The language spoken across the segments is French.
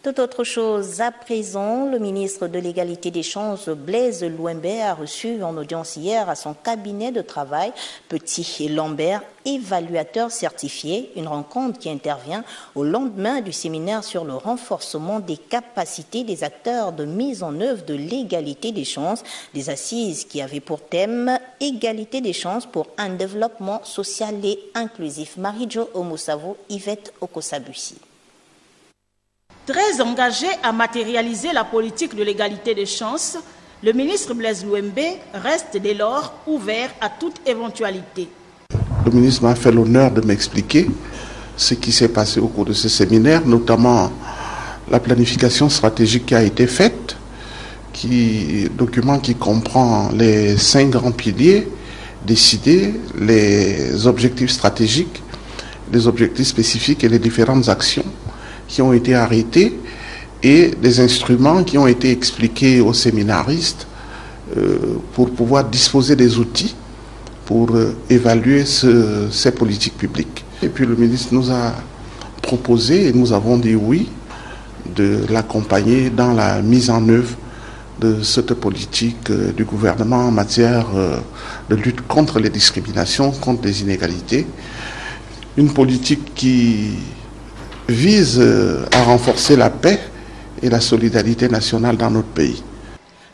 Tout autre chose à présent, le ministre de l'Égalité des chances, Blaise Louembé, a reçu en audience hier à son cabinet de travail Petit Lambert, évaluateur certifié, une rencontre qui intervient au lendemain du séminaire sur le renforcement des capacités des acteurs de mise en œuvre de l'égalité des chances, des assises qui avaient pour thème Égalité des chances pour un développement social et inclusif. Marie-Jo Omosavo, Yvette Okosabussi. Très engagé à matérialiser la politique de l'égalité des chances, le ministre Blaise Louembé reste dès lors ouvert à toute éventualité. Le ministre m'a fait l'honneur de m'expliquer ce qui s'est passé au cours de ce séminaire, notamment la planification stratégique qui a été faite, document qui comprend les 5 grands piliers décidés, les objectifs stratégiques, les objectifs spécifiques et les différentes actions qui ont été arrêtés et des instruments qui ont été expliqués aux séminaristes pour pouvoir disposer des outils pour évaluer ces politiques publiques. Et puis le ministre nous a proposé, et nous avons dit oui, de l'accompagner dans la mise en œuvre de cette politique du gouvernement en matière de lutte contre les discriminations, contre les inégalités. Une politique qui vise à renforcer la paix et la solidarité nationale dans notre pays.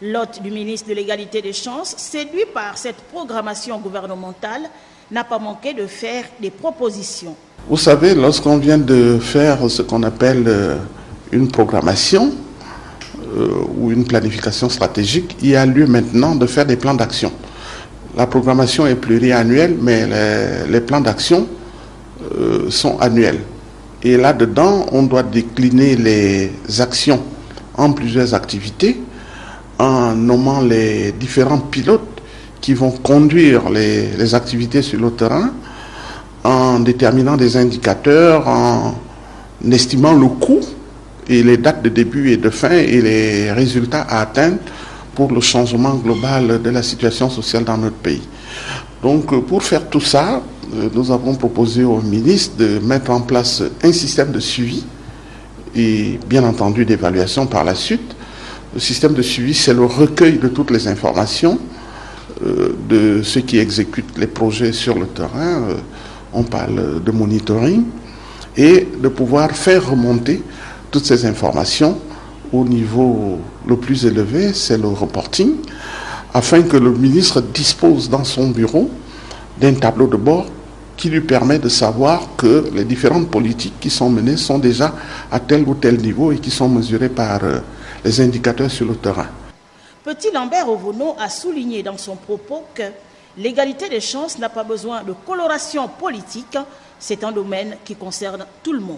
L'hôte du ministre de l'Égalité des chances, séduit par cette programmation gouvernementale, n'a pas manqué de faire des propositions. Vous savez, lorsqu'on vient de faire ce qu'on appelle une programmation ou une planification stratégique, il y a lieu maintenant de faire des plans d'action. La programmation est pluriannuelle, mais les plans d'action sont annuels. Et là-dedans, on doit décliner les actions en plusieurs activités, en nommant les différents pilotes qui vont conduire les activités sur le terrain, en déterminant des indicateurs, en estimant le coût et les dates de début et de fin et les résultats à atteindre pour le changement global de la situation sociale dans notre pays. Donc, pour faire tout ça, nous avons proposé au ministre de mettre en place un système de suivi et bien entendu d'évaluation par la suite. Le système de suivi, c'est le recueil de toutes les informations de ceux qui exécutent les projets sur le terrain. On parle de monitoring et de pouvoir faire remonter toutes ces informations au niveau le plus élevé, c'est le reporting, afin que le ministre dispose dans son bureau d'un tableau de bord qui lui permet de savoir que les différentes politiques qui sont menées sont déjà à tel ou tel niveau et qui sont mesurées par les indicateurs sur le terrain. Petit Lambert Ovono a souligné dans son propos que l'égalité des chances n'a pas besoin de coloration politique, c'est un domaine qui concerne tout le monde.